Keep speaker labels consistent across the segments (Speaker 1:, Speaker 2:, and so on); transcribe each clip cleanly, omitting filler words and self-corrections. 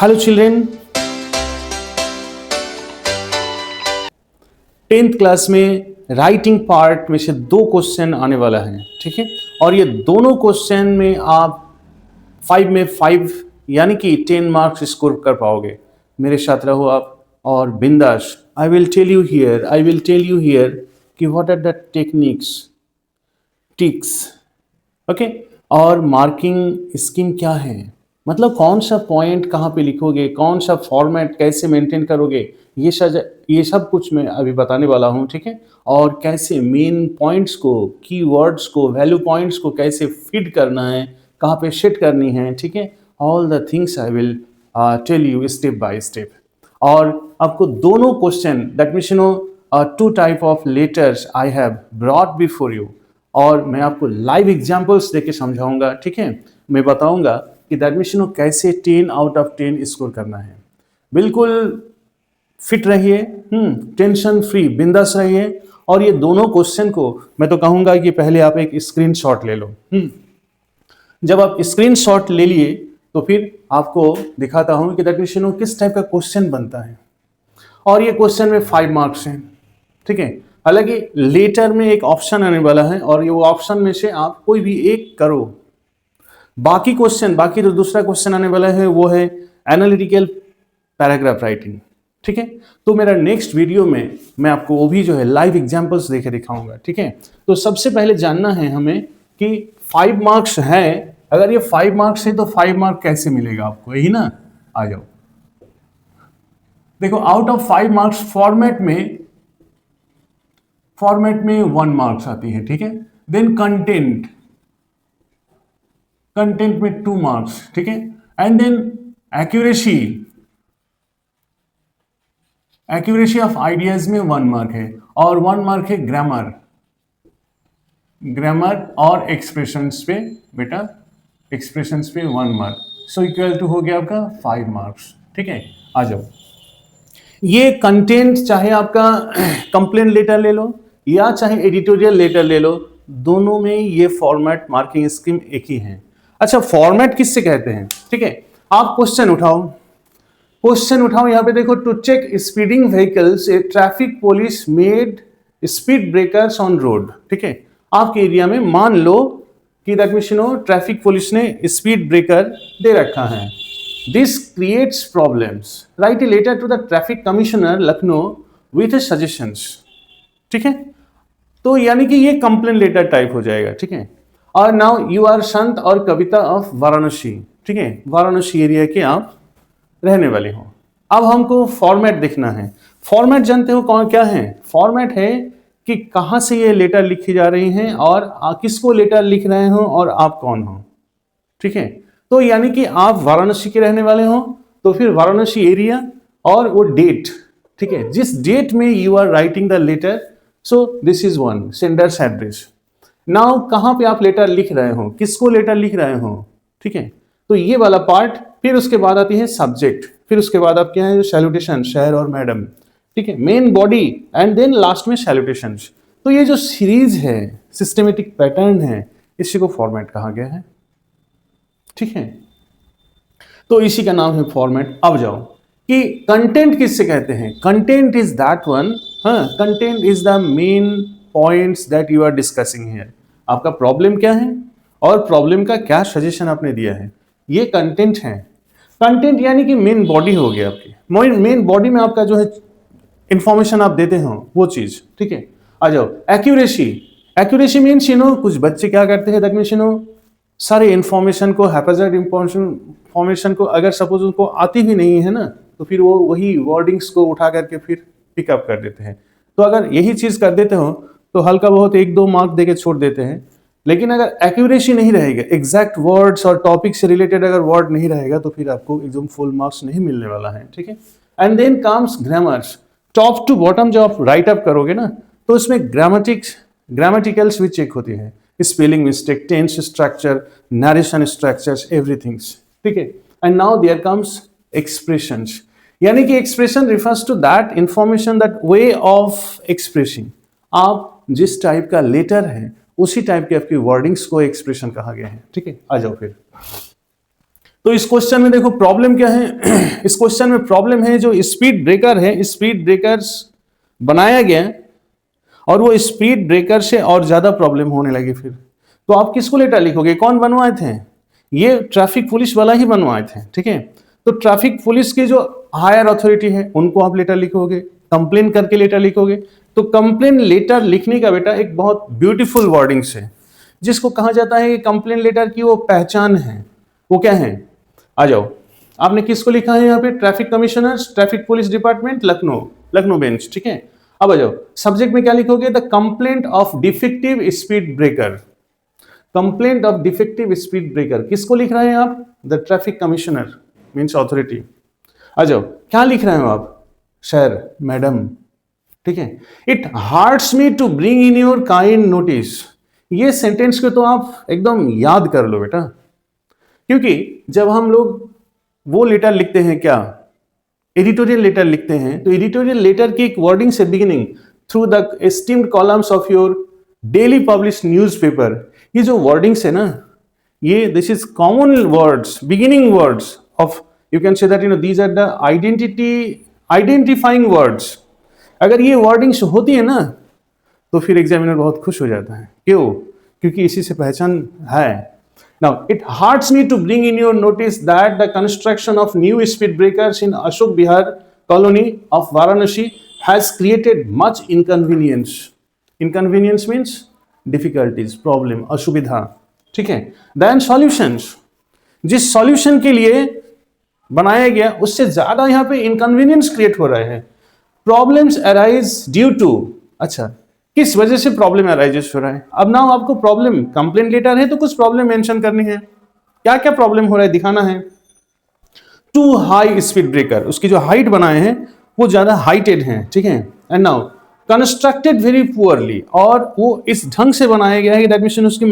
Speaker 1: Hello children, 10th class में writing part में से 2 क्वेश्चन आने वाला है, ठीक है। और ये दोनों क्वेश्चन में आप 5 में 5 यानी कि 10 मार्क्स स्कोर कर पाओगे। मेरे साथ रहो आप और बिंदास। I will tell you here कि what are the techniques, tricks, okay. और मार्किंग स्कीम क्या है, मतलब कौन सा पॉइंट कहाँ पे लिखोगे, कौन सा फॉर्मेट कैसे मेंटेन करोगे, ये सब कुछ मैं अभी बताने वाला हूँ, ठीक है। और कैसे मेन पॉइंट्स को, कीवर्ड्स को, वैल्यू पॉइंट्स को कैसे फिट करना है, कहाँ पे सेट करनी है, ठीक है। All the things I will tell you step by step. और आपको दोनों question, that means 2 type of letters I have brought before you, और मैं आपको लाइव एग्जाम्पल्स देके समझाऊंगा, ठीक है। मैं बताऊंगा कि दैट मीन्स कैसे 10 आउट ऑफ 10 स्कोर करना है। बिल्कुल फिट रहिए, टेंशन फ्री, बिंदास रहिए। और ये दोनों क्वेश्चन को मैं तो कहूंगा कि पहले आप एक स्क्रीनशॉट ले लो। जब आप स्क्रीनशॉट ले लिए तो फिर आपको दिखाता हूं कि दैट मीन्स किस टाइप का क्वेश्चन बनता है। और ये क्वेश्चन में 5 मार्क्स हैं, ठीक है। हालांकि लेटर में एक ऑप्शन आने वाला है और ये वो ऑप्शन में से आप कोई भी एक करो। बाकी जो दूसरा क्वेश्चन आने वाला है वो है एनालिटिकल पैराग्राफ राइटिंग, ठीक है। तो मेरा नेक्स्ट वीडियो में मैं आपको वो भी जो है लाइव एग्जांपल्स देके दिखाऊंगा, ठीक है। तो सबसे पहले जानना है हमें कि 5 मार्क्स है, अगर ये 5 मार्क्स है तो 5 मार्क कैसे मिलेगा आपको, यही ना। आ जाओ, देखो, आउट ऑफ 5 मार्क्स फॉर्मेट में 1 मार्क्स आती है, ठीक है। देन कंटेंट में 2 मार्क्स, ठीक है। And then accuracy of ideas में 1 मार्क है, और 1 मार्क है ग्रामर और एक्सप्रेशंस पे, बेटा एक्सप्रेशंस पे 1 मार्क। सो इक्वल टू हो गया आपका 5 मार्क्स, ठीक है। आ जाओ, ये कंटेंट चाहे आपका कंप्लेंट लेटर ले लो या चाहे एडिटोरियल लेटर ले लो, दोनों में ये फॉर्मेट मार्किंग स्कीम एक ही है। अच्छा, फॉर्मेट किससे कहते हैं, ठीक है। आप क्वेश्चन उठाओ, यहां पे देखो, to check speeding vehicles a traffic police made speed breakers on road, ठीक है। आपके एरिया में मान लो कि दैट मींस ट्रैफिक पुलिस ने स्पीड ब्रेकर दे रखा है। This creates problems, write a letter to the traffic commissioner Lucknow with suggestions, ठीक है। तो यानी कि ये कंप्लेन लेटर टाइप हो जाएगा, ठीक है। और नाउ यू आर संत और कविता ऑफ वाराणसी, ठीक है। वाराणसी एरिया के आप रहने वाले हो। अब हमको फॉर्मेट देखना है। फॉर्मेट जानते हो कौन क्या है? फॉर्मेट है कि कहां से ये लेटर लिखी जा रही हैं और किसको लेटर लिख रहे हो और आप कौन हो, ठीक है। तो यानी कि आप वाराणसी के रहने वाले हो तो फिर वाराणसी एरिया और वो डेट, ठीक है, जिस डेट में you are writing the letter, so this is one sender's address. Now कहां पे आप लेटर लिख रहे हो, किसको लेटर लिख रहे हो, ठीक है। तो ये वाला पार्ट, फिर उसके बाद आती है सब्जेक्ट, फिर उसके बाद आप क्या है सैल्यूटेशन, सर और मैडम, ठीक है, main body, and then last में सैल्यूटेशंस। तो ये जो सीरीज है, सिस्टमेटिक पैटर्न है, इसी को फॉर्मेट कहा गया है, ठीक है। तो इसी का नाम है फॉर्मेट। अब जाओ कि कंटेंट किससे कहते हैं। Content is that one, content is the main points that you are discussing here. आपका प्रॉब्लम क्या है और प्रॉब्लम का क्या सजेशन आपने दिया है, ये कंटेंट है। कंटेंट यानी कि मेन बॉडी हो गया आपकी, मेन बॉडी में आपका जो है इंफॉर्मेशन आप देते हो वो चीज, ठीक है। आ जाओ, एक्यूरेसी मीन्स कुछ बच्चे क्या करते हैं, दैट मीन्स सारे इंफॉर्मेशन को, हैप्पीजर्ड इंफॉर्मेशन को अगर सपोज उनको आती भी नहीं है ना, तो फिर वो वही वर्डिंग्स को उठा करके फिर पिकअप कर देते हैं। तो अगर यही चीज कर देते हो तो हल्का बहुत 1-2 मार्क देके छोड़ देते हैं। लेकिन अगर एक्यूरेसी नहीं रहेगा, एग्जैक्ट वर्ड्स और टॉपिक से रिलेटेड अगर वर्ड नहीं रहेगा, तो फिर आपको एकदम फुल मार्क्स नहीं मिलने वाला है, ठीक है। And then comes grammars, top to bottom जो आप राइट अप करोगे ना, तो उसमें ग्रामेटिकल्स भी चेक होती है, spelling mistake, tense structure, narration structures, everything, ठीक है। And now there comes expressions, यानी कि expression refers to that information, that way of expressing. आप जिस टाइप का लेटर है उसी टाइप की आपकी वर्डिंग्स को एक्सप्रेशन कहा गया है, ठीक है। आ जाओ फिर, तो इस क्वेश्चन में देखो प्रॉब्लम क्या है इस क्वेश्चन में प्रॉब्लम है जो स्पीड ब्रेकर है, स्पीड ब्रेकर्स बनाया गया और वो स्पीड ब्रेकर से और ज्यादा प्रॉब्लम होने लगी। फिर तो आप किसको लेटर लिखोगे? कौन बनवाए थे? ये ट्रैफिक पुलिस वाला ही बनवाए थे, ठीक है। तो ट्रैफिक पुलिस की जो हायर अथॉरिटी है उनको आप लेटर लिखोगे, कंप्लेन करके लेटर लिखोगे। तो कंप्लेन लेटर लिखने का बेटा एक बहुत ब्यूटीफुल वर्डिंग्स है जिसको कहा जाता है कि कंप्लेन लेटर की वो पहचान है। वो क्या है? आ जाओ, आपने किसको लिखा है यहाँ पे? Traffic commissioner, traffic police department, Lucknow, Lucknow bench, ठीक है। अब आ जाओ, सब्जेक्ट में क्या लिखोगे? The complaint of defective speed breaker. Complaint of defective speed breaker किसको लिख रहे हैं आप? The traffic commissioner means authority. आ जाओ, क्या लिख रहे हो आप? सर, मैडम, ठीक है। It hurts me to bring in your kind notice. ये सेंटेंस को तो आप एकदम याद कर लो बेटा, क्योंकि जब हम लोग वो लेटर लिखते हैं, क्या एडिटोरियल लेटर लिखते हैं, तो एडिटोरियल लेटर की एक वर्डिंग से beginning through the esteemed columns of your daily publish newspaper, ये जो वर्डिंग्स है ना, ये this is common words, beginning words of, you can say that these are the identifying words. अगर ये वर्डिंग्स होती है ना तो फिर एग्जामिनर बहुत खुश हो जाता है। क्यों? क्योंकि इसी से पहचान है। Now, it hearts me to bring in your notice that the construction of new speed breakers in Ashok Vihar colony of Varanasi has created much inconvenience. Inconvenience means difficulties, problem, असुविधा, ठीक है। Then solutions, जिस solution के लिए बनाया गया उससे ज्यादा यहाँ पे inconvenience create हो रहा है। Problems arise due to, अच्छा, किस वजह से प्रॉब्लम अराइजेस हो रहा है? अब ना आपको प्रॉब्लम, कंप्लेंट लेटर है तो कुछ प्रॉब्लम मेंशन करनी है। क्या क्या प्रॉब्लम हो रहा है दिखाना है। टू हाई स्पीड ब्रेकर, उसकी जो हाइट बनाए हैं वो ज्यादा हाइटेड हैं, ठीक है। And now constructed very poorly, और वो इस ढंग से बनाया गया है कि दैट मींस उसकी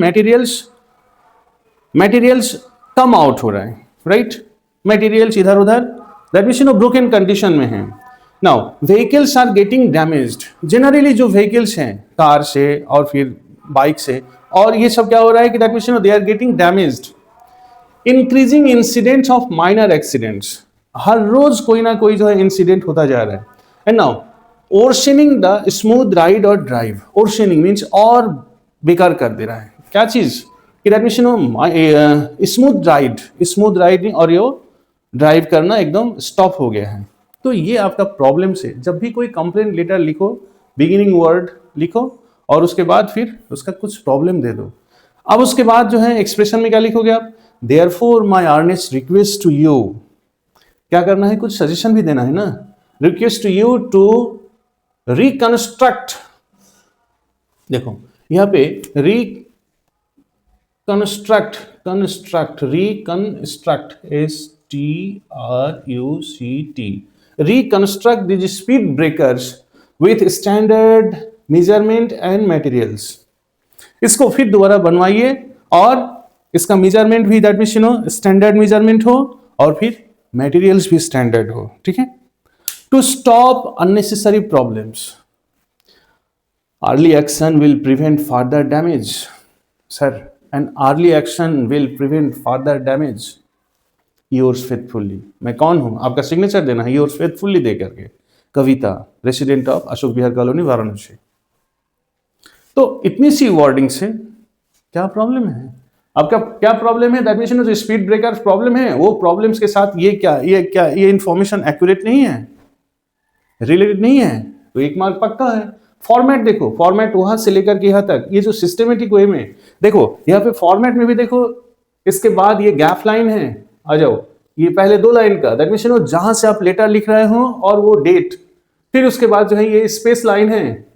Speaker 1: मटेरियल्स कम आउट हो रहा है, राइट। मटेरियल्स इधर उधर, दैट मींस ब्रोकन कंडीशन में है। Now vehicles are getting damaged, generally जो व्हीकल्स हैं कार से और फिर बाइक से, और ये सब क्या हो रहा है कि that means they are getting damaged. Increasing incidents of minor accidents, हर रोज कोई ना कोई जो है इंसिडेंट होता जा रहा है। And now worsening the smooth ride और ड्राइव, ओरशनिंग मीन्स और बेकार कर दे रहा है। क्या चीज? कि दैट मींस स्मूथ राइड और ये ड्राइव करना एकदम स्टॉप हो गया है। तो ये आपका प्रॉब्लम से, जब भी कोई कंप्लेंट लेटर लिखो, बिगिनिंग वर्ड लिखो और उसके बाद फिर उसका कुछ प्रॉब्लम दे दो। अब उसके बाद जो है एक्सप्रेशन में क्या लिखोगे आप? Therefore my earnest request to you, क्या करना है? कुछ सजेशन भी देना है ना। Request to you to reconstruct, देखो यहां पे reconstruct, STRUCT, reconstruct these speed breakers with standard measurement and materials। इसको फिर दोबारा बनवाइए और इसका मेजरमेंट भी दैट मींस स्टैंडर्ड मेजरमेंट हो और फिर मटेरियल्स भी स्टैंडर्ड हो, ठीक है। To stop unnecessary problems, early action will prevent further damage. Sir, an early action will prevent further damage. Yours faithfully, मैं कौन हूं? आपका सिग्नेचर देना है योर्स फेथफुल्ली दे करके। Kavita, resident of Ashok Vihar colony Varanasi. तो इतनी सी वर्डिंग से क्या प्रॉब्लम है? आपका क्या प्रॉब्लम है? दैट मींस जो स्पीड ब्रेकर प्रॉब्लम है, वो प्रॉब्लम्स के साथ ये इंफॉर्मेशन एक्यूरेट नहीं है, रिलेटेड नहीं है, तो एक मार्क पक्का है। फॉर्मेट देखो, फॉर्मेट वहां से लेकर के यहां तक, ये जो सिस्टमेटिक वे में देखो, यहाँ पे फॉर्मेट में भी देखो, इसके बाद ये गैप लाइन है। आ जाओ, ये पहले 2 लाइन का, दैट मींस जहां से आप लेटर लिख रहे हो और वो डेट, फिर उसके बाद जो है ये स्पेस लाइन है।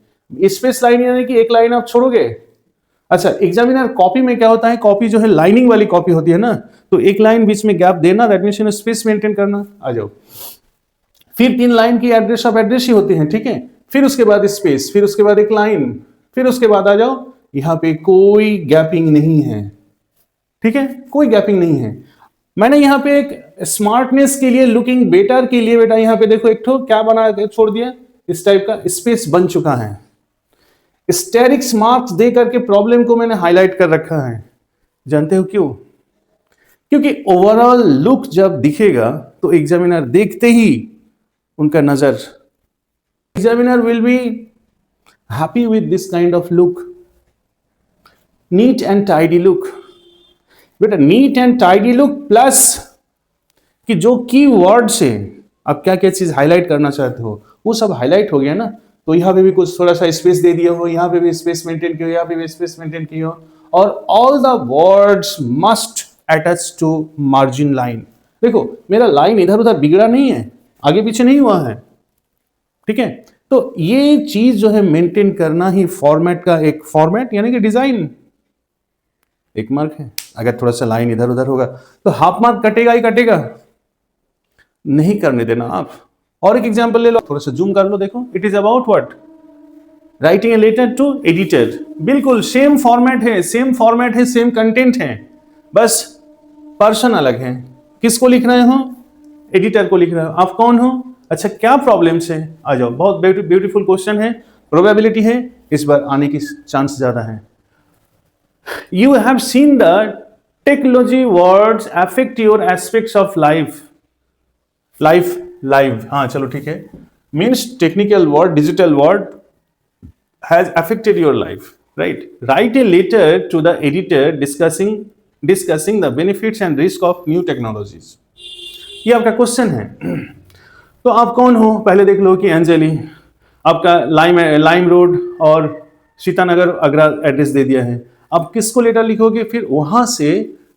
Speaker 1: स्पेस लाइन यानी कि एक लाइन आप छोड़ोगे। अच्छा, एग्जामिनर कॉपी में क्या होता है? कॉपी जो है लाइनिंग वाली कॉपी होती है ना, तो एक लाइन बीच में गैप देना, दैट मींस स्पेस मेंटेन करना। आ जाओ, फिर 3 लाइन की एड्रेस ऑफ एड्रेस ही होती है, ठीक है। फिर उसके बाद स्पेस, फिर उसके बाद एक लाइन, फिर उसके बाद आ जाओ, यहां पे कोई गैपिंग नहीं है, ठीक है, कोई गैपिंग नहीं है। मैंने यहाँ पे एक स्मार्टनेस के लिए, लुकिंग बेटर के लिए बेटा यहाँ पे देखो एक ठो क्या बना के छोड़ दिया, इस टाइप का स्पेस बन चुका है। स्टेरिक्स मार्क्स दे करके प्रॉब्लम को मैंने हाईलाइट कर रखा है। जानते हो क्यों? क्योंकि ओवरऑल लुक जब दिखेगा तो एग्जामिनर देखते ही उनका नजर, examiner will be happy with this kind of look, neat and tidy look. बेटा neat and tidy look plus कि जो की वर्ड से आप क्या क्या चीज हाईलाइट करना चाहते हो वो सब हाईलाइट हो गया ना, तो यहाँ पे भी कुछ थोड़ा सा स्पेस दे दिया हो, यहाँ पे भी स्पेस मेंटेन किया हो, यहाँ पे भी स्पेस मेंटेन किया हो, और all the words must attach to margin line. देखो मेरा लाइन इधर उधर बिगड़ा नहीं है, आगे पीछे नहीं हुआ है, ठीक है। तो ये चीज जो है मेंटेन करना ही फॉर्मेट का एक फॉर्मेट यानी कि डिजाइन, एक मार्क है। अगर थोड़ा सा लाइन इधर उधर होगा तो हाफ मार्क कटेगा ही कटेगा, नहीं करने देना आप। और एक एग्जांपल ले लो, थोड़ा सा जूम कर लो, देखो it is about what, writing a letter to editor. बिल्कुल सेम फॉर्मेट है, सेम फॉर्मेट है, सेम कंटेंट है, बस पर्सन अलग है। किसको लिख रहे हो? एडिटर को लिख रहे हो। आप कौन हो? अच्छा क्या प्रॉब्लम्स है, आ जाओ। बहुत ब्यूटीफुल क्वेश्चन है, प्रोबेबिलिटी है इस बार आने की चांस ज्यादा है। You have seen the technology words affect your aspects of life. Life. हाँ चलो ठीक है। Means technical word, digital word has affected your life, right? Write a letter to the editor discussing the benefits and risk of new technologies. ये आपका question है। तो आप कौन हो पहले देख लो कि अंजलि, आपका लाइम रोड और सीतानगर आगरा एड्रेस दे दिया है। अब किसको लेटर लिखोगे? फिर वहां से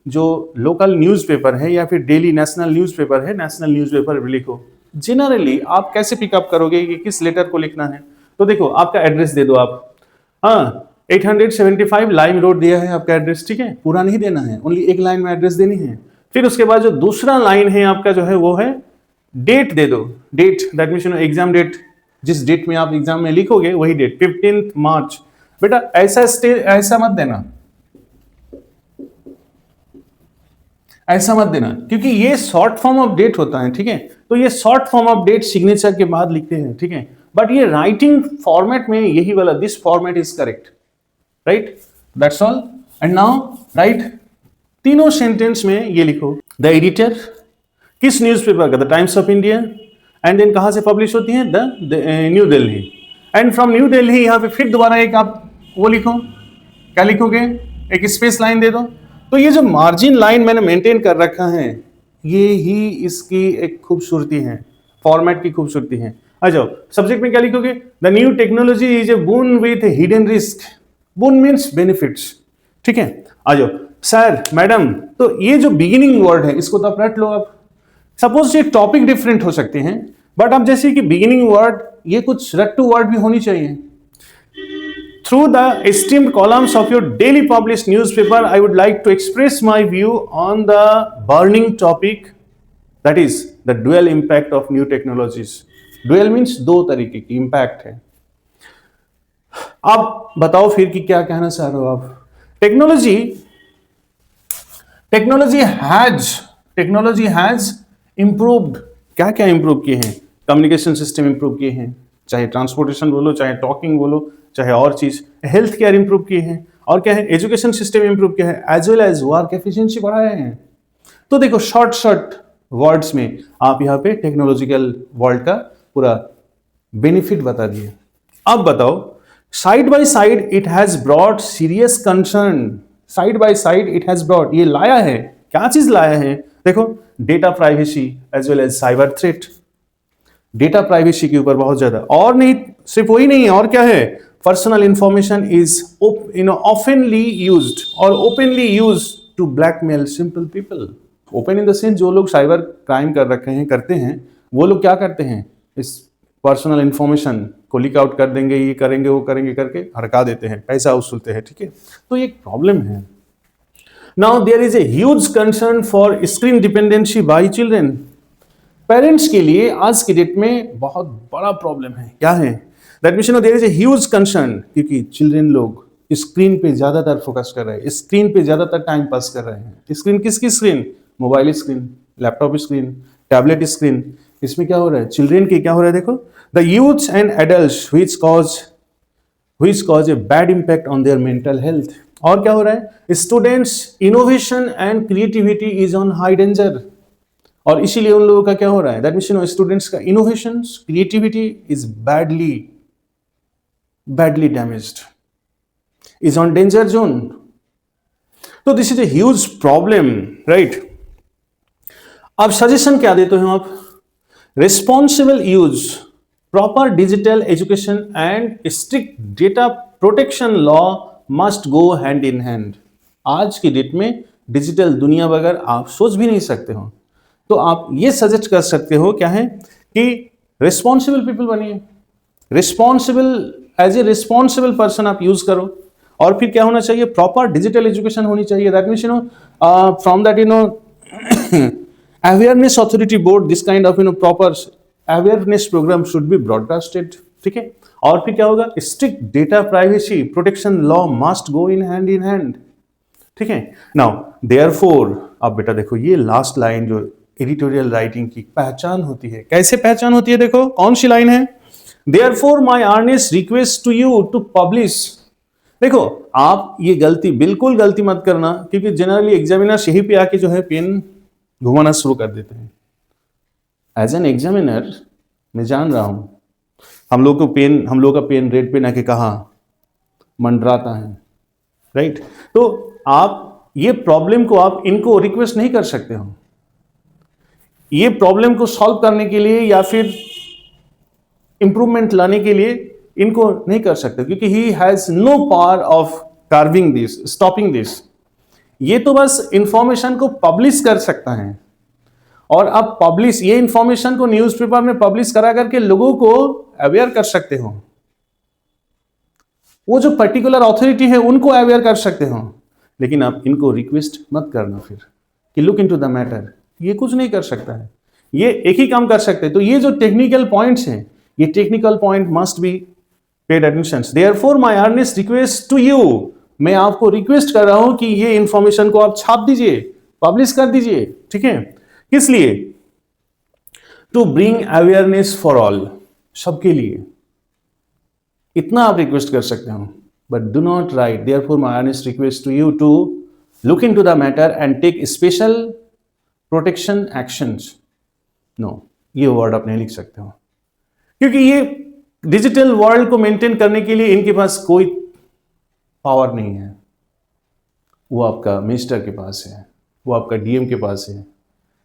Speaker 1: जो लोकल न्यूज़पेपर है या फिर डेली नेशनल न्यूज़पेपर है, नेशनल न्यूज़पेपर लिखो। जनरली आप कैसे पिकअप करोगे कि किस लेटर को लिखना है? तो देखो आपका एड्रेस दे दो आप, हाँ 875 लाइम रोड दिया है आपका एड्रेस, ठीक है, पूरा नहीं देना है, ओनली एक लाइन में एड्रेस देनी है। फिर उसके बाद जो दूसरा लाइन है आपका जो है वो है डेट दे दो। Date that means exam date, जिस डेट में आप एग्जाम में लिखोगे वही डेट, 15 मार्च। बेटा ऐसा मत देना, ऐसा मत देना, क्योंकि ये शॉर्ट फॉर्म ऑफ डेट होता है, ठीक है। तो ये short form of date signature के बाद लिखते हैं, ठीक है। बट ये राइटिंग फॉर्मेट में यही वाला, this format is correct, right, that's all. And now right, तीनों सेंटेंस में ये लिखो, द एडिटर किस न्यूज़पेपर का? The Times of India. And then कहां से पब्लिश होती है? The New Delhi. And from New Delhi यहां पे फिर दोबारा एक आप वो लिखो, क्या लिखोगे? एक स्पेस लाइन दे दो। तो ये जो मार्जिन लाइन मैंने मेंटेन कर रखा है, ये ही इसकी एक खूबसूरती है, फॉर्मेट की खूबसूरती है। आ जाओ, सब्जेक्ट में क्या लिखोगे? The new technology is a boon with hidden risk. Boon means benefits, ठीक है। आ जाओ सर, मैडम, तो ये जो बिगिनिंग वर्ड है इसको तो आप रट लो। आप सपोज ये टॉपिक डिफरेंट हो सकते हैं, बट अब जैसे कि बिगिनिंग वर्ड, ये कुछ रट्टू वर्ड भी होनी चाहिए। Through the esteemed columns of your daily published newspaper, I would like to express my view on the burning topic, that is the dual impact of new technologies. Dual means दो तरीके की impact है। अब बताओ फिर कि क्या कहना चाह रहे हो आप? Technology has improved. क्या क्या इम्प्रूव किए हैं? कम्युनिकेशन सिस्टम इम्प्रूव किए हैं, चाहे ट्रांसपोर्टेशन बोलो, चाहे टॉकिंग बोलो, चाहे और चीज, हेल्थ केयर इंप्रूव किए हैं, और क्या है, एजुकेशन सिस्टम इंप्रूव किया है, as well as work efficiency बढ़ाए हैं। तो देखो शॉर्ट वर्ड्स में आप यहाँ पे टेक्नोलॉजिकल वर्ल्ड का पूरा बेनिफिट बता दिए। अब बताओ, side by side it has brought serious concern. Side by side it has brought, ये लाया है, क्या चीज लाया है? देखो data privacy as well as cyber threat. Data privacy के ऊपर बहुत ज्यादा, और नहीं सिर्फ वही नहीं है, और क्या है, personal information is oftenly used और openly used to blackmail simple people. Open in the sense जो लोग साइबर क्राइम कर रखे हैं, करते हैं, वो लोग क्या करते हैं, इस पर्सनल इंफॉर्मेशन को लीक आउट कर देंगे, ये करेंगे वो करेंगे करके हड़का देते हैं, पैसा वसूलते हैं, ठीक है। तो ये एक प्रॉब्लम है। Now there is a huge concern for screen dependency by children. Parents के लिए आज की डेट में बहुत बड़ा प्रॉब्लम है। क्या है? That means there is a huge concern, क्योंकि चिल्ड्रन लोग स्क्रीन पे ज्यादातर फोकस कर रहे हैं, स्क्रीन पे ज्यादातर टाइम पास कर रहे हैं। स्क्रीन किसकी screen? Mobile screen, laptop screen, tablet screen. इसमें क्या हो रहा है? चिल्ड्रन के क्या हो रहा है? देखो, the youths and adults which cause a bad impact on their mental health. और क्या हो रहा है, students innovation and creativity is on high danger, और इसीलिए उन लोगों का क्या हो रहा है, दैट मीन्स स्टूडेंट्स का innovation creativity is badly damaged, is on danger zone. तो this is a huge problem, right. अब सजेशन क्या देते हो आप, responsible use, proper digital education and strict data protection law must go hand in hand. आज की date में digital दुनिया बगैर आप सोच भी नहीं सकते हो, तो आप ये सजेस्ट कर सकते हो क्या है कि रिस्पॉन्सिबल पीपल बनिए, responsible, as a responsible person आप यूज करो। और फिर क्या होना चाहिए, प्रॉपर डिजिटल एजुकेशन होनी चाहिए, that means from that awareness authority board, this kind of proper awareness programme should be broadcasted, ठीक है। और फिर क्या होगा, strict data privacy protection law must go in hand, ठीक है। नाउ देयरफॉर, अब बेटा देखो ये लास्ट लाइन जो एडिटोरियल राइटिंग की पहचान होती है, कैसे पहचान होती है, देखो कौन सी लाइन है, therefore my earnest request to you to publish. देखो आप ये गलती, बिल्कुल गलती मत करना, क्योंकि जनरली एग्जामिनर यहीं पे आके जो है पेन घुमाना शुरू कर देते हैं। एज एन एग्जामिनर मैं जान रहा हूं, हम लोग का पेन रेड पेन आके कहा मंडराता है, राइट। तो आप ये प्रॉब्लम को आप इनको रिक्वेस्ट नहीं कर सकते हो, ये प्रॉब्लम को सॉल्व करने के लिए या फिर इंप्रूवमेंट लाने के लिए इनको नहीं कर सकते, क्योंकि he has no power of carving this, stopping this. ये तो बस इंफॉर्मेशन को पब्लिश कर सकता है, और आप पब्लिश ये इंफॉर्मेशन को न्यूज़पेपर में पब्लिश करा करके लोगों को अवेयर कर सकते हो, वो जो पर्टिकुलर अथॉरिटी है उनको अवेयर कर सकते हो, लेकिन आप इनको रिक्वेस्ट मत करना फिर कि लुक इनटू द मैटर, ये कुछ नहीं कर सकता है, ये एक ही काम कर सकते हैं। तो ये जो टेक्निकल पॉइंट्स हैं, ये technical point must be paid attention. Therefore my earnest request to you, मैं आपको रिक्वेस्ट कर रहा हूं कि ये इंफॉर्मेशन को आप छाप दीजिए, पब्लिश कर दीजिए, ठीक है। किस लिए, to bring awareness for all, सबके लिए, इतना आप रिक्वेस्ट कर सकते हो। But do not write therefore my earnest request to you to look into the matter and take special protection actions, no, ये वर्ड आप नहीं लिख सकते हो, क्योंकि ये डिजिटल वर्ल्ड को मेंटेन करने के लिए इनके पास कोई पावर नहीं है, वो आपका मिनिस्टर के पास है, वो आपका डीएम के पास है,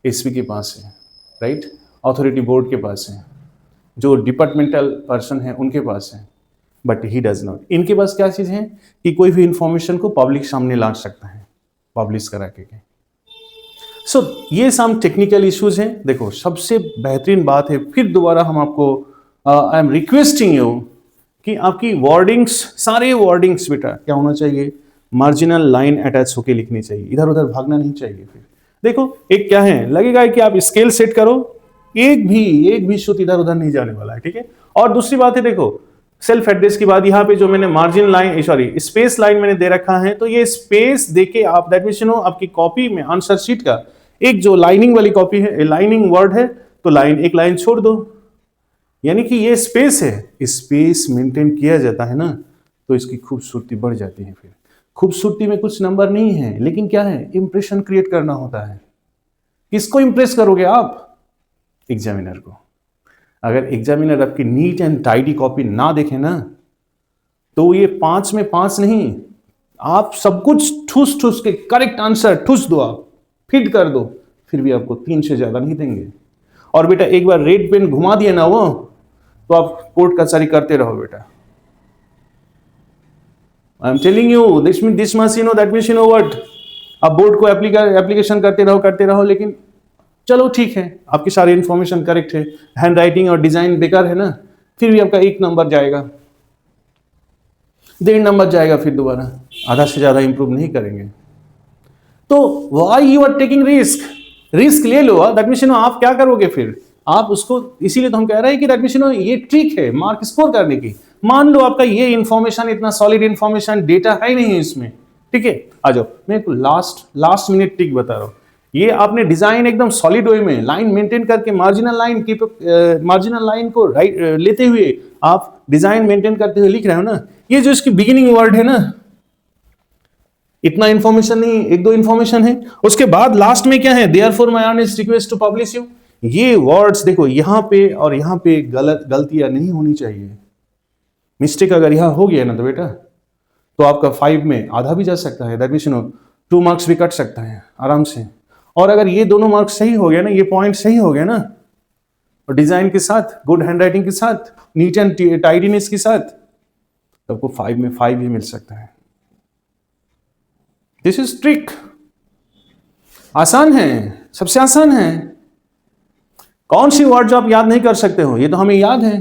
Speaker 1: एसपी के पास है, राइट, अथॉरिटी बोर्ड के पास है, जो डिपार्टमेंटल पर्सन है उनके पास है, बट ही डज नॉट। इनके पास क्या चीज़ है कि कोई भी इंफॉर्मेशन को पब्लिक सामने ला सकता है, पब्लिश करा के। सो ये सम टेक्निकल इश्यूज हैं। देखो सबसे बेहतरीन बात है, फिर दोबारा हम आपको आई एम रिक्वेस्टिंग यू कि आपकी वर्डिंग्स, सारे वर्डिंग्स बेटा क्या होना चाहिए, मार्जिनल लाइन अटैच होके लिखनी चाहिए, इधर उधर भागना नहीं चाहिए। फिर देखो एक क्या है, लगेगा कि आप स्केल सेट करो, एक भी शुद्ध इधर उधर नहीं जाने वाला है, ठीक है। और दूसरी बात है, देखो सेल्फ एड्रेस के बाद यहाँ पे जो मैंने margin line, sorry space line मैंने दे रखा है, तो ये स्पेस देके आप दैट मींस आपकी कॉपी में आंसर शीट का एक जो लाइनिंग वाली कॉपी है, लाइनिंग वर्ड है, तो एक लाइन छोड़ दो, यानी कि ये स्पेस है, स्पेस मेंटेन किया जाता है ना, तो इसकी खूबसूरती बढ़ जाती है। फिर खूबसूरती में कुछ नंबर नहीं है, लेकिन क्या है, इंप्रेशन क्रिएट करना होता है। किसको इंप्रेस करोगे आप, एग्जामिनर को। अगर एग्जामिनर आपकी नीट एंड टाइडी कॉपी ना देखे ना, तो ये 5 में 5 नहीं, आप सब कुछ ठूस ठूस के करेक्ट आंसर ठूस दो, आप फिट कर दो, फिर भी आपको 3 से ज्यादा नहीं देंगे। और बेटा एक बार रेड पेन घुमा दिए ना वो, तो आप कोर्ट कचहरी करते रहो बेटा। I am telling you this must you know, that means you know what. आप बोर्ड को एप्लीकेशन करते रहो, लेकिन चलो ठीक है, आपकी सारी इंफॉर्मेशन करेक्ट है, हैंड राइटिंग और डिजाइन बेकार है ना, फिर भी आपका 1 नंबर जाएगा, 1.5 नंबर जाएगा, फिर दोबारा आधा से ज्यादा इंप्रूव नहीं करेंगे। तो why you are taking risk ले लो, दैट मींस आप क्या करोगे फिर, आप उसको, इसीलिए तो हम कह रहे हैं कि दैट मींस ये ट्रिक है मार्क स्कोर करने की। मान लो आपका ये इंफॉर्मेशन इतना सॉलिड इंफॉर्मेशन डेटा है नहीं इसमें, ठीक है, आ जाओ, मैं एक लास्ट मिनट ट्रिक बता रहा हूं। ये आपने डिजाइन एकदम सॉलिड वे में लाइन मेंटेन करके मार्जिनल लाइन को राइट लेते हुए आप डिजाइन मेंटेन करते हुए लिख रहे हो ना, ये जो इसकी बिगिनिंग वर्ड है ना, इतना इंफॉर्मेशन नहीं, एक दो इंफॉर्मेशन है। उसके बाद लास्ट में क्या है, therefore my earnest request to publish you. ये वर्ड्स देखो यहां पे और यहां पे गलतियां नहीं होनी चाहिए। मिस्टेक अगर यहां हो गया ना तो बेटा तो आपका 5 में आधा भी जा सकता है, दैट मीन्स 2 मार्क्स भी कट सकता है आराम से। और अगर ये दोनों मार्क्स सही हो गया ना, ये पॉइंट सही हो गया ना, और डिजाइन के साथ, गुड हैंडराइटिंग के साथ, नीट एंड टाइडीनेस के साथ, तो आपको 5 में 5 भी मिल सकता है। This is trick. आसान है, सबसे आसान है। कौन सी वर्ड जो आप याद नहीं कर सकते हो, ये तो हमें याद है,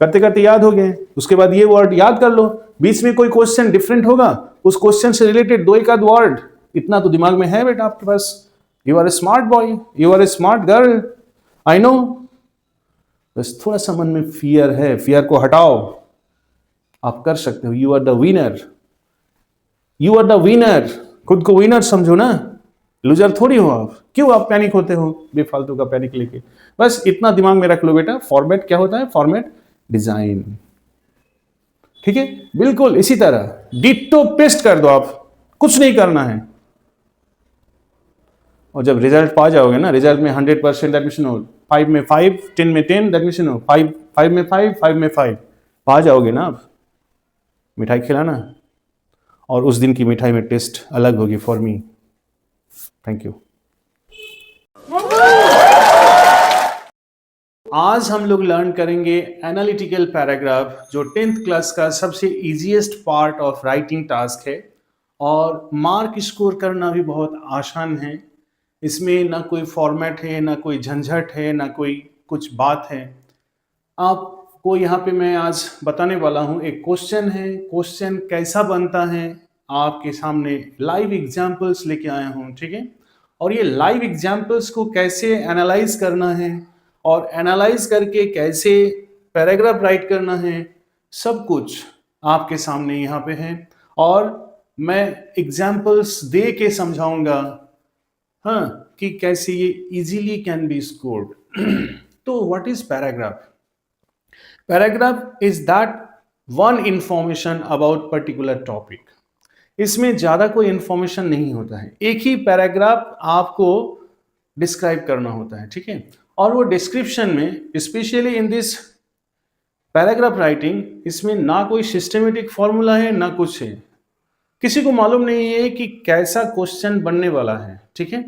Speaker 1: करते करते याद हो गए। उसके बाद ये वर्ड याद कर लो, बीच में कोई क्वेश्चन डिफरेंट होगा, उस क्वेश्चन से रिलेटेड 2 एक आध वर्ड, इतना तो दिमाग में है बेटा आपके पास। You are a smart boy, you are a smart girl, I know. बस थोड़ा सा मन में फियर है, फियर को हटाओ, आप कर सकते हो। You are the winner, you are the winner. खुद को विनर समझो ना, लूजर थोड़ी हो आप। क्यों आप पैनिक होते हो बेफालतू का पैनिक लेके? बस इतना दिमाग में रख लो बेटा, फॉर्मेट क्या होता है, फॉर्मेट डिजाइन, ठीक है। बिल्कुल इसी तरह डिट्टो पेस्ट कर दो, आप कुछ नहीं करना है। और जब रिजल्ट पा जाओगे ना, रिजल्ट में 100% दैट मीन्स 5 में 5, 10 में 10, दैट मीन्स 5 में 5, 5 में 5 पा जाओगे ना आप। मिठाई खिलाना, और उस दिन की मिठाई में टेस्ट अलग होगी फॉर मी। Thank you. आज हम लोग लर्न करेंगे एनालिटिकल पैराग्राफ, जो 10th क्लास का सबसे easiest part of writing task है, और मार्क स्कोर करना भी बहुत आसान है। इसमें ना कोई फॉर्मेट है, ना कोई झंझट है, ना कोई कुछ बात है। आपको यहाँ पे मैं आज बताने वाला हूँ, एक क्वेश्चन है, क्वेश्चन कैसा बनता है आपके सामने लाइव एग्जाम्पल्स लेके आया हूँ, ठीक है। और ये लाइव एग्जाम्पल्स को कैसे एनालाइज करना है और एनालाइज करके कैसे पैराग्राफ राइट करना है, सब कुछ आपके सामने यहाँ पे है। और मैं एग्जाम्पल्स दे के समझाऊंगा, हाँ, कि कैसे ये इजीली कैन बी स्कोर्ड। तो what is paragraph? Paragraph is that one information about particular topic. इसमें ज्यादा कोई इंफॉर्मेशन नहीं होता है, एक ही पैराग्राफ आपको डिस्क्राइब करना होता है, ठीक है। और वो डिस्क्रिप्शन में, specially in this paragraph writing, इसमें ना कोई सिस्टमेटिक फॉर्मूला है ना कुछ है। किसी को मालूम नहीं है कि कैसा क्वेश्चन बनने वाला है, ठीक है।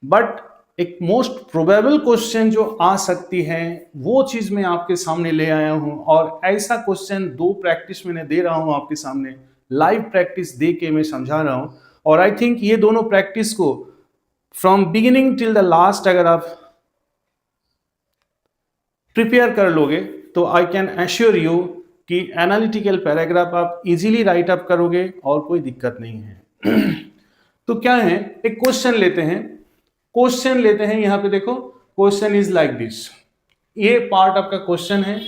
Speaker 1: बट एक मोस्ट प्रोबेबल क्वेश्चन जो आ सकती है वो चीज मैं आपके सामने ले आया हूं, और ऐसा क्वेश्चन 2 प्रैक्टिस मैंने दे रहा हूं आपके सामने, लाइव प्रैक्टिस दे के मैं समझा रहा हूं। और आई थिंक ये दोनों प्रैक्टिस को from beginning till the last अगर आप प्रिपेयर कर लोगे तो आई कैन एश्योर यू कि एनालिटिकल पैराग्राफ आप इजीली राइट अप करोगे और कोई दिक्कत नहीं है। तो क्या है, एक क्वेश्चन लेते हैं, यहां पे देखो, क्वेश्चन इज लाइक दिस। ये पार्ट आपका क्वेश्चन है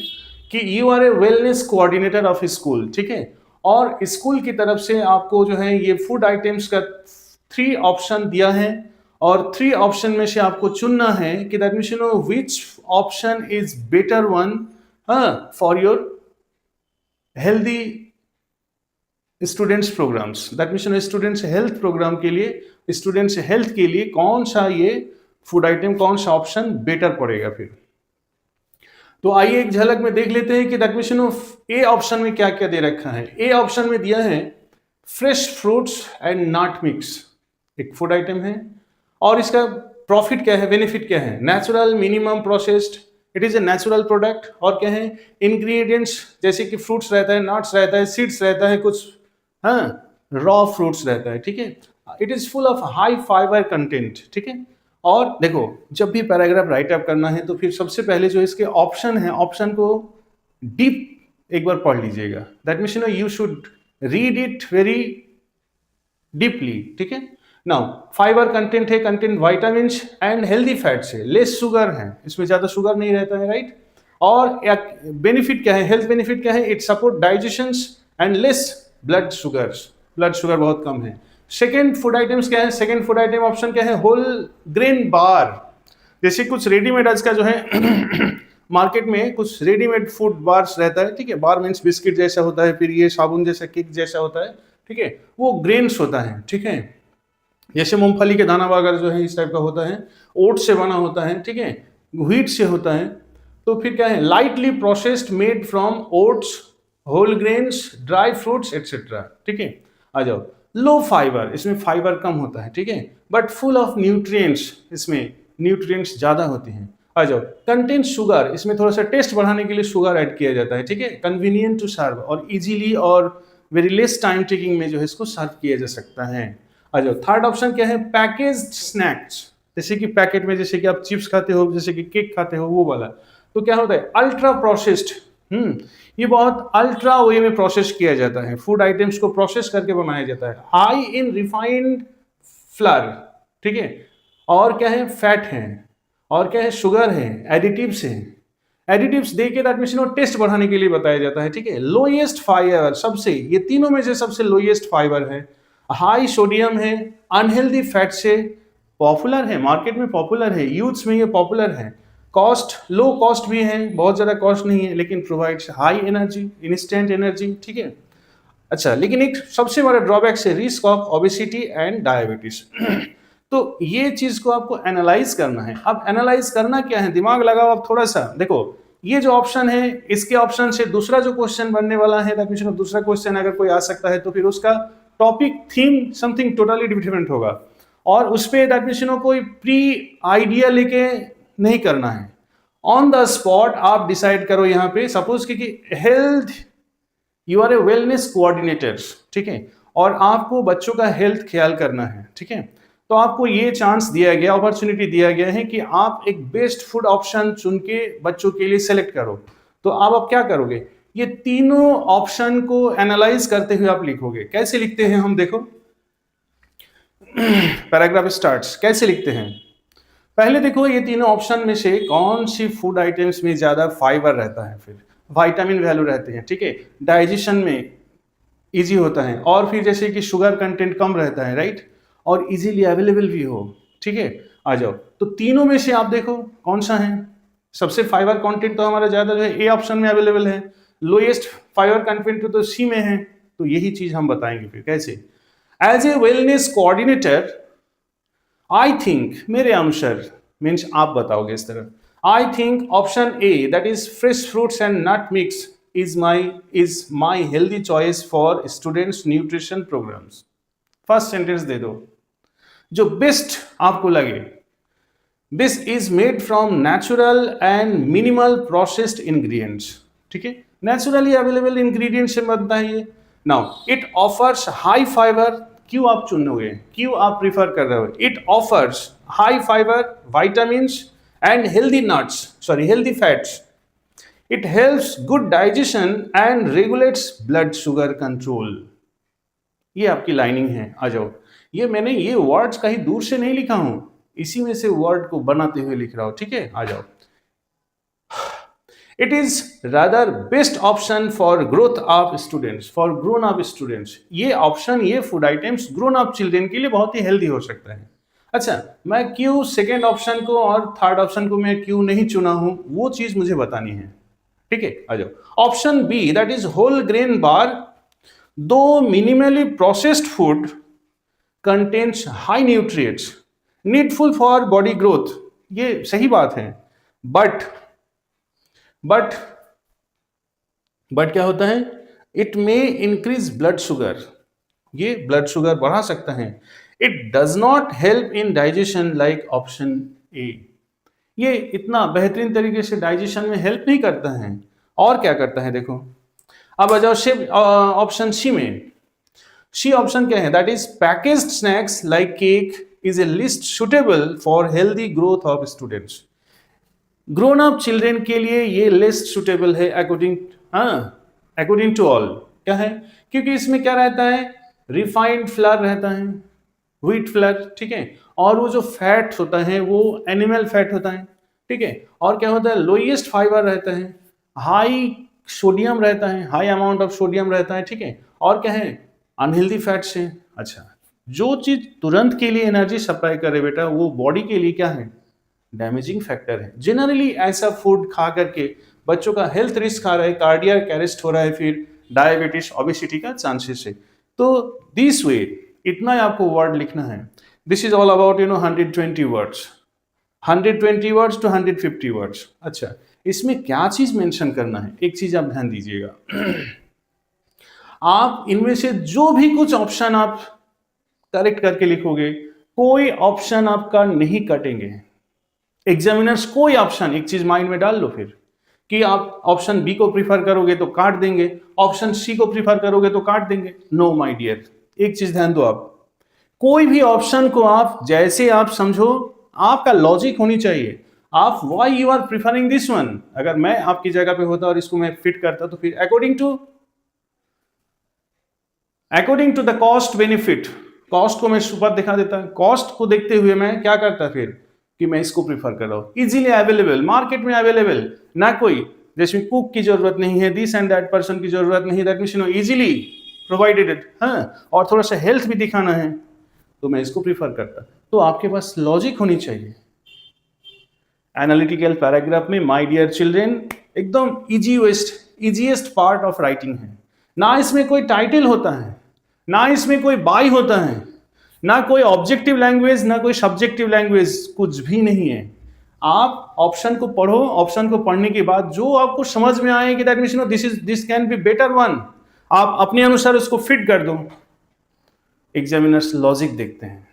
Speaker 1: कि you are a wellness coordinator of school, ठीक है। और स्कूल की तरफ से आपको जो है ये फूड आइटम्स का 3 ऑप्शन दिया है, और 3 ऑप्शन में से आपको चुनना है कि that means which option is better one for your healthy students programs. That means students health program के लिए, स्टूडेंट्स हेल्थ के लिए कौन सा ये फूड आइटम, कौन सा ऑप्शन बेटर पड़ेगा। फिर तो आइए एक झलक में देख लेते हैं कि दैट मीन्स ए ऑप्शन में क्या क्या दे रखा है। ए ऑप्शन में दिया है fresh fruits and nut mix, एक फूड आइटम है, और इसका प्रॉफिट क्या है, बेनिफिट क्या है, natural, minimum processed, it is a natural product. और क्या है, इंग्रेडिएंट्स जैसे कि फ्रूट्स रहता है, नट्स रहता है, सीड्स रहता है, कुछ रॉ फ्रूट्स रहता है, ठीक है। It is full of high fibre content, ठीक है। और देखो जब भी पैराग्राफ राइट अप करना है तो फिर सबसे पहले जो इसके ऑप्शन है, ऑप्शन को डीप एक बार पढ़ लीजिएगा। That means you should read it very deeply, ठीक है। नाउ फाइबर कंटेंट है, content vitamin and healthy fats है, लेस शुगर है, इसमें ज्यादा शुगर नहीं रहता है, राइट। और बेनिफिट क्या है, हेल्थ बेनिफिट क्या है, it support digestion and less blood sugars, blood sugar बहुत कम है। सेकेंड फूड आइटम्स क्या है, सेकेंड फूड आइटम ऑप्शन क्या है, होल ग्रेन बार। जैसे कुछ रेडीमेड आज का जो है मार्केट में कुछ रेडीमेड फूड बार्स रहता है, ठीक है। बार मीन्स बिस्किट जैसा होता है, फिर ये साबुन जैसा, केक जैसा होता है, ठीक है, वो ग्रेन्स होता है, ठीक है, जैसे मूंगफली के दाना वगैरह जो है इस टाइप का होता है, ओट से बना होता है, ठीक है, व्हीट से होता है। तो फिर क्या है, lightly processed made from oats, whole grains, dry fruits etcetera, ठीक है। आ जाओ, लो फाइबर, इसमें फाइबर कम होता है, ठीक है, बट फुल ऑफ न्यूट्रिएंट्स, इसमें न्यूट्रिएंट्स ज्यादा होते हैं। आ जाओ, कंटेंट शुगर, इसमें थोड़ा सा टेस्ट बढ़ाने के लिए शुगर ऐड किया जाता है, ठीक है, कन्वीनियंट टू सर्व, और इजीली और वेरी लेस टाइम टेकिंग में जो है इसको सर्व किया जा सकता है। आ जाओ, थर्ड ऑप्शन क्या है, पैकेज्ड स्नैक्स, जैसे कि पैकेट में, जैसे कि आप चिप्स खाते हो, जैसे कि केक खाते हो, वो वाला। तो क्या होता है, अल्ट्रा प्रोसेस्ड, ये बहुत अल्ट्रा वे में प्रोसेस किया जाता है, फूड आइटम्स को प्रोसेस करके बनाया जाता है, हाई इन रिफाइंड फ्लर, ठीक है, और क्या है, फैट है, और क्या है, शुगर है, एडिटिव्स है, एडिटिव्स दे के दैट मीन टेस्ट बढ़ाने के लिए बताया जाता है, ठीक है। लोएस्ट फाइबर, सबसे, ये तीनों में से सबसे लोएस्ट फाइबर है, हाई सोडियम है, अनहेल्दी फैट से, पॉपुलर है, मार्केट में पॉपुलर है, यूथ्स में ये पॉपुलर है, कॉस्ट, लो कॉस्ट भी है, बहुत ज्यादा कॉस्ट नहीं है, लेकिन provides high energy, instant energy, ठीक है। अच्छा, लेकिन एक सबसे बड़ा ड्रॉबैक है risk of obesity and diabetes. तो ये चीज को आपको एनालाइज करना है। अब एनालाइज करना क्या है, दिमाग लगाओ आप थोड़ा सा। देखो, ये जो ऑप्शन है, इसके ऑप्शन से दूसरा जो क्वेश्चन बनने वाला है, दूसरा क्वेश्चन अगर कोई आ सकता है, तो फिर उसका topic, theme something totally different होगा, और उस पर दैट मीन कोई प्री आइडिया लेके नहीं करना है, ऑन द स्पॉट आप डिसाइड करो। यहाँ पे सपोज कि health, you are a wellness coordinator, ठीक है, और आपको बच्चों का हेल्थ ख्याल करना है, ठीक है, तो आपको ये चांस दिया गया, अपॉर्चुनिटी दिया गया है कि आप एक बेस्ट फूड ऑप्शन चुन के बच्चों के लिए सेलेक्ट करो। तो आप क्या करोगे, ये तीनों ऑप्शन को एनालाइज करते हुए आप लिखोगे। कैसे लिखते हैं हम, देखो, पैराग्राफ स्टार्ट्स, कैसे लिखते हैं, पहले देखो ये तीनों ऑप्शन में से कौन सी फूड आइटम्स में ज्यादा फाइबर रहता है, फिर विटामिन वैल्यू रहते हैं, ठीक है, डाइजेशन में इजी होता है, और फिर जैसे कि शुगर कंटेंट कम रहता है, राइट, और इजीली अवेलेबल भी हो, ठीक है। आ जाओ, तो तीनों में से आप देखो कौन सा है, सबसे फाइबर कंटेंट तो हमारा ज्यादा जो है ए ऑप्शन में अवेलेबल है, लोएस्ट फाइबर कंटेंट तो सी में है। तो यही चीज हम बताएंगे फिर कैसे। As a wellness coordinator I think, मेरे अनुसार, मीन्स आप बताओगे इस तरह, I think option A, that is fresh fruits and nut mix is my healthy choice for students nutrition programs. First sentence दे दो जो बेस्ट आपको लगे। This is made from natural and minimal processed ingredients, ठीक है, naturally available ingredients से बनता है ये। Now it offers high fibre, क्यों आप चुनोगे, क्यों आप प्रीफर कर रहे हो, it offers high fibre, vitamins and healthy fats, it helps good digestion and regulates blood sugar control. ये आपकी लाइनिंग है। आ जाओ, ये मैंने ये वर्ड्स कहीं दूर से नहीं लिखा हूं, इसी में से वर्ड को बनाते हुए लिख रहा हूं, ठीक है। आ जाओ, it is rather best option for growth of students, for grown up students. ये ऑप्शन, ये food items grown up children के लिए बहुत ही हेल्दी हो सकता है। अच्छा, मैं क्यों सेकेंड ऑप्शन को और थर्ड ऑप्शन को मैं क्यों नहीं चुना हूं, वो चीज मुझे बतानी है, ठीक है। आ जाओ, option B, that is whole grain bar, दो minimally processed food contains high nutrients needful for body growth, ये सही बात है, बट क्या होता है, it may increase blood sugar, ये ब्लड शुगर बढ़ा सकता है। It does not help in digestion like option A, ये इतना बेहतरीन तरीके से डाइजेशन में हेल्प नहीं करता है। और क्या करता है, देखो, अब आ जाओ ऑप्शन सी में। सी ऑप्शन क्या है, that is packaged snacks like cake is a list suitable for healthy growth of students. Grown up children के लिए ये लिस्ट सुटेबल है अकॉर्डिंग टू ऑल। क्या है, क्योंकि इसमें क्या रहता है, रिफाइंड फ्लर रहता है, व्हीट फ्लर, ठीक है, और वो जो फैट होता है वो एनिमल फैट होता है, ठीक है, और क्या होता है, लोएस्ट फाइबर रहता है, हाई सोडियम रहता है, हाई अमाउंट ऑफ सोडियम रहता है, ठीक है, और क्या है, अनहेल्दी फैट्स है। अच्छा, जो चीज तुरंत के लिए एनर्जी सप्लाई करे बेटा, वो बॉडी के लिए क्या है, डैमेजिंग फैक्टर है। जनरली ऐसा फूड खा करके बच्चों का हेल्थ रिस्क आ रहा है, कार्डियक अरेस्ट हो रहा है, फिर डायबिटीज, ओबेसिटी का चांसेस है। तो दिस वे इतना ही आपको वर्ड लिखना है. This is all about 120 words, 120 words to 150 words. अच्छा, इसमें क्या चीज मेंशन करना है, एक चीज आप ध्यान दीजिएगा. आप इनमें से जो भी कुछ ऑप्शन आप करेक्ट करके लिखोगे, कोई ऑप्शन आपका नहीं कटेंगे. एग्जामिनर्स कोई ऑप्शन, एक चीज माइंड में डाल लो फिर कि आप ऑप्शन बी को प्रीफर करोगे तो काट देंगे, ऑप्शन सी को प्रीफर करोगे तो काट देंगे. नो माय डियर, एक चीज ध्यान दो, आप कोई भी ऑप्शन को आप जैसे आप समझो, आपका लॉजिक होनी चाहिए. आप why you are preferring this one, अगर मैं आपकी जगह पे होता और इसको मैं फिट करता तो फिर according to the cost benefit, cost को मैं ऊपर दिखा देता. कॉस्ट को देखते हुए मैं क्या करता फिर कि मैं इसको प्रीफर कर रहा हूं. इजीली अवेलेबल, मार्केट में अवेलेबल, ना कोई जैसे कुक की जरूरत नहीं है, दिस एंड दैट पर्सन की जरूरत नहीं, that means easily provided it. हाँ, और थोड़ा सा हेल्थ भी दिखाना है तो मैं इसको प्रीफर करता. तो आपके पास लॉजिक होनी चाहिए. एनालिटिकल पैराग्राफ में माय डियर चिल्ड्रन एकदम इजीएस्ट पार्ट ऑफ राइटिंग है. ना इसमें कोई टाइटल होता है, ना इसमें कोई बाय होता है, ना कोई ऑब्जेक्टिव लैंग्वेज, ना कोई सब्जेक्टिव लैंग्वेज, कुछ भी नहीं है. आप ऑप्शन को पढ़ो, ऑप्शन को पढ़ने के बाद जो आपको समझ में आए कि that means this can be better one, आप अपने अनुसार उसको फिट कर दो. एग्जामिनर्स लॉजिक देखते हैं,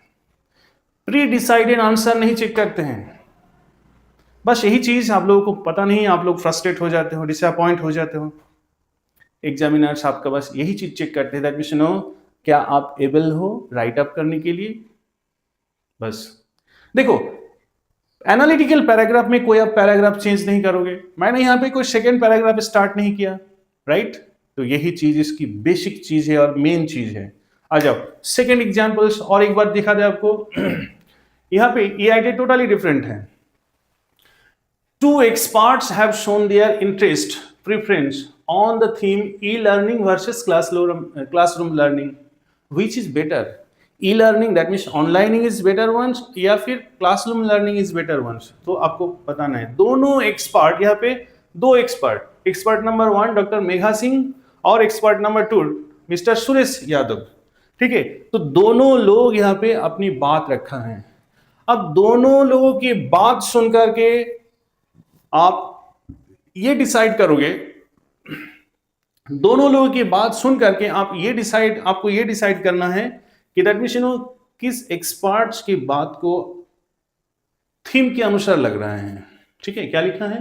Speaker 1: प्री डिसाइडेड आंसर नहीं चेक करते हैं. बस यही चीज आप लोगों को पता नहीं, आप लोग फ्रस्ट्रेट हो जाते हो, डिसअपॉइंट हो जाते हो. एग्जामिनर्स आपका बस यही चीज चेक करते हैं, दैट मींस क्या आप एबल हो राइट अप करने के लिए. बस देखो, एनालिटिकल पैराग्राफ में कोई आप पैराग्राफ चेंज नहीं करोगे. मैंने यहां पे कोई सेकेंड पैराग्राफ स्टार्ट नहीं किया, राइट. तो यही चीज इसकी बेसिक चीज है और मेन चीज है. आ जाओ सेकेंड एग्जाम्पल्स और एक बार दिखा दे आपको. यहां पे ये आइडिया टोटली डिफरेंट है. Two experts have shown their interest, preference on the theme e-learning versus classroom learning. Which is better? E-learning that means online is better ones या फिर classroom learning is better ones. तो आपको बताना है. दोनों expert, यहाँ पे दो expert number 1 doctor Megha Singh और expert number 2 mister Suresh Yadav. ठीक है, तो दोनों लोग यहाँ पे अपनी बात रखा है. अब दोनों लोगों की बात सुन करके आप ये डिसाइड करोगे, दोनों लोगों की बात सुन करके आपको ये डिसाइड करना है कि दैट मींस किस एक्सपर्ट्स की बात को थीम के अनुसार लग रहा है. ठीक है, क्या लिखा है?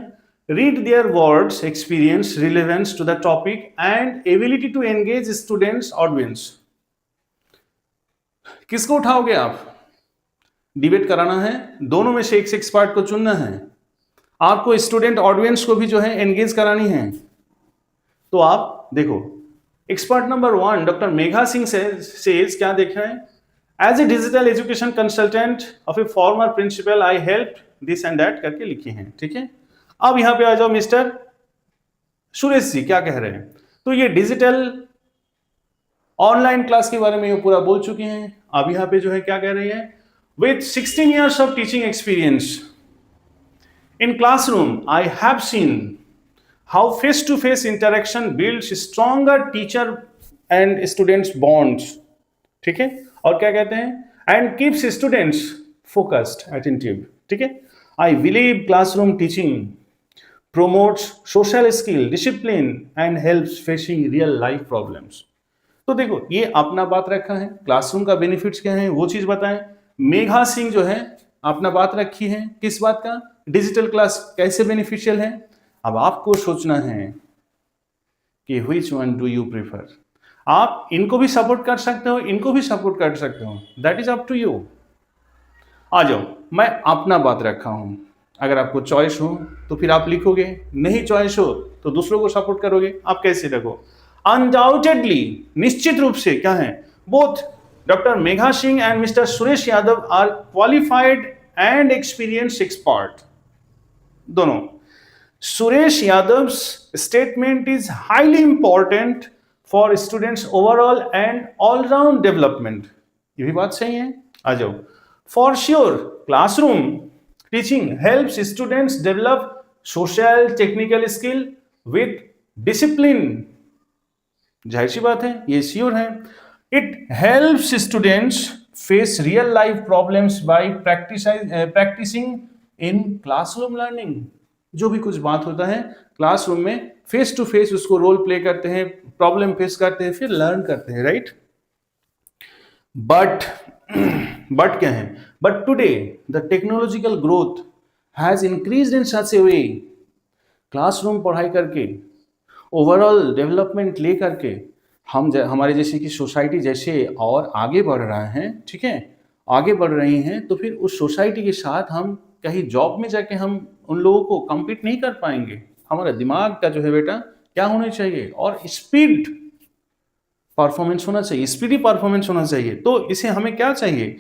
Speaker 1: Read there words, experience, relevance to the topic and ability to engage students audience. किसको उठाओगे आप? डिबेट कराना है, दोनों में से एक एक्सपर्ट को चुनना है. आपको स्टूडेंट ऑडियंस को भी जो है एंगेज करानी है. तो आप देखो, expert number 1 doctor Megha Singh से क्या देखा है? As a digital education consultant of a former principal I help this and that करके लिखी है. ठीक है, अब यहां पे आ जाओ, मिस्टर सुरेश जी क्या कह रहे हैं? तो ये डिजिटल ऑनलाइन क्लास के बारे में ये पूरा बोल चुके हैं. अब यहां पे जो है क्या कह रही है? With 16 years of teaching experience in classroom, I have seen how face-to-face interaction builds stronger teacher and students bonds. ठीक है, और क्या कहते हैं? And keeps students focused, attentive. ठीक है, I believe classroom teaching promotes social skill, discipline and helps facing real life problems. तो देखो, ये अपना बात रखा है, क्लासरूम का बेनिफिट्स क्या है वो चीज बताएं. मेघा सिंह जो है अपना बात रखी है, किस बात का? डिजिटल क्लास कैसे बेनिफिशियल है. अब आपको सोचना है कि which one do you prefer. आप इनको भी सपोर्ट कर सकते हो, इनको भी सपोर्ट कर सकते हो, that is up to you. आ जाओ, मैं अपना बात रखा हूं. अगर आपको चॉइस हो तो फिर आप लिखोगे, नहीं चॉइस हो तो दूसरों को सपोर्ट करोगे. आप कैसे रखो? अनडाउटेडली, निश्चित रूप से क्या है, both doctor Megha Singh and mister Suresh Yadav are qualified and experience expert. दोनों. Suresh Yadav's statement is highly important for students overall and all round development. ये भी बात सही है. आ जाओ. For sure classroom teaching helps students develop social technical skill with discipline. जाहिर सी बात है, ये श्योर है. It helps students face real life problems by practising in classroom learning. जो भी कुछ बात होता है क्लासरूम में फेस टू फेस उसको रोल प्ले करते हैं, प्रॉब्लम फेस करते हैं, फिर लर्न करते हैं, राइट। बट बट क्या है, but today the technological growth has increased in such A way, classroom पढ़ाई करके ओवरऑल डेवलपमेंट ले करके हमारे जैसे कि सोसाइटी जैसे और आगे बढ़ रहा है, ठीक है, आगे बढ़ रही हैं, तो फिर उस सोसाइटी के साथ हम कहीं जॉब में जाके हम उन लोगों को कम्पीट नहीं कर पाएंगे। हमारा दिमाग का जो है बेटा क्या होना चाहिए, और स्पीड परफॉर्मेंस होना चाहिए, स्पीडी परफॉर्मेंस होना चाहिए। तो इसे हमें क्या चाहिए,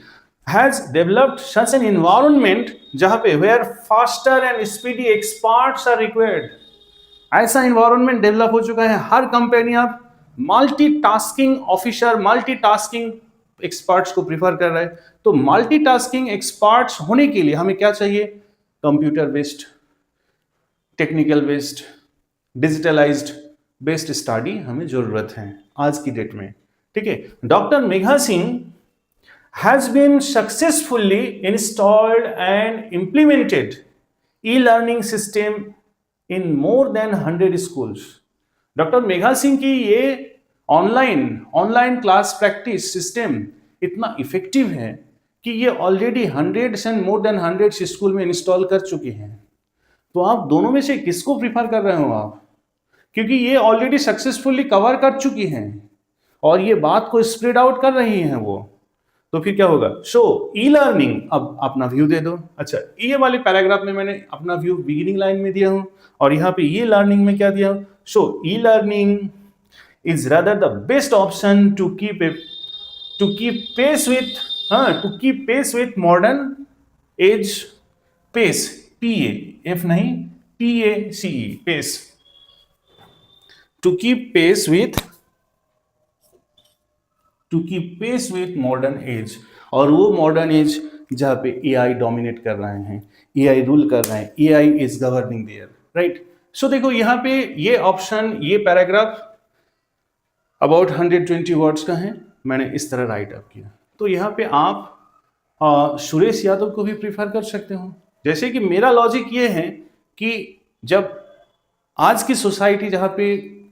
Speaker 1: has developed such an environment जहां पे where faster and speedy experts are required. ऐसा एनवायरनमेंट डेवलप हो चुका है, हर कंपनी अब मल्टीटास्किंग ऑफिसर, मल्टीटास्किंग एक्सपर्ट्स को प्रीफर कर रहा है। तो मल्टीटास्किंग एक्सपर्ट्स होने के लिए हमें क्या चाहिए, computer based, technical based, digitalized based study हमें जरूरत है आज की डेट में, ठीक है। Doctor Megha Singh has been successfully installed and implemented e-learning system in more than 100 schools. Doctor Megha Singh की ये ऑनलाइन क्लास प्रैक्टिस सिस्टम इतना इफेक्टिव है कि ये already 100 and more than 100 school में इंस्टॉल कर चुके हैं। तो आप दोनों में से किसको प्रीफर कर रहे हो आप, क्योंकि ये ऑलरेडी सक्सेसफुली कवर कर चुकी हैं और ये बात को स्प्रेड आउट कर रही हैं वो। तो फिर क्या होगा, सो ई लर्निंग, अब अपना व्यू दे दो। अच्छा, ये वाले पैराग्राफ में मैंने अपना व्यू बिगिनिंग लाइन में दिया हूं और यहाँ पे ये लर्निंग में क्या दिया हूं, so e learning is rather the best option to keep pace with modern age pace, PAF नहीं PACE, pace, to keep pace with modern age। और वो मॉडर्न एज जहाँ पे AI डोमिनेट कर रहे हैं, AI रूल कर रहे हैं, AI is governing there, right. So देखो यहाँ पे ये ऑप्शन, ये पैराग्राफ अबाउट 120 वर्ड्स का है, मैंने इस तरह राइट अप किया। तो यहाँ पे आप सुरेश यादव को भी प्रीफर कर सकते हो। जैसे कि मेरा लॉजिक ये है कि जब आज की सोसाइटी जहाँ पे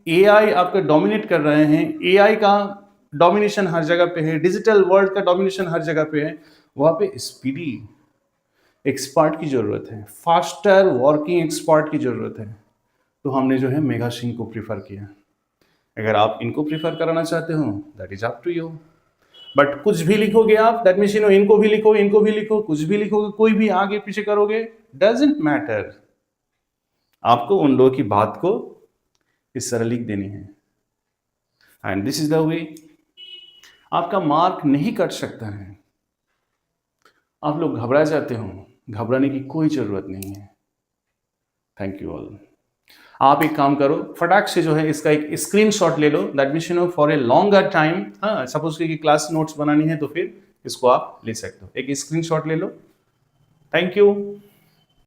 Speaker 1: AI आपका डोमिनेट कर रहे हैं, AI का डोमिनेशन हर जगह पे है, डिजिटल वर्ल्ड का डोमिनेशन हर जगह पे है, वहाँ पे स्पीडी एक्सपर्ट की जरूरत है, फास्टर वर्किंग एक्सपर्ट की जरूरत है। तो हमने जो है मेघा सिंह को प्रीफर किया। अगर आप इनको प्रीफर कराना चाहते हो that is up to you, but कुछ भी लिखोगे आप, दैट मीन्स इनको भी लिखो, कुछ भी लिखोगे, कोई भी आगे पीछे करोगे, डजंट मैटर। आपको उन लोगों की बात को इस तरह लिख देनी है, and this is the way. आपका मार्क नहीं कट सकता है। आप लोग घबरा जाते हो, घबराने की कोई जरूरत नहीं है। Thank you all. आप एक काम करो, फटाक से जो है इसका एक स्क्रीनशॉट ले लो, that means for a longer time, हाँ, सपोज कि क्लास नोट्स बनानी है तो फिर इसको आप ले सकते हो, एक स्क्रीनशॉट ले लो। Thank you.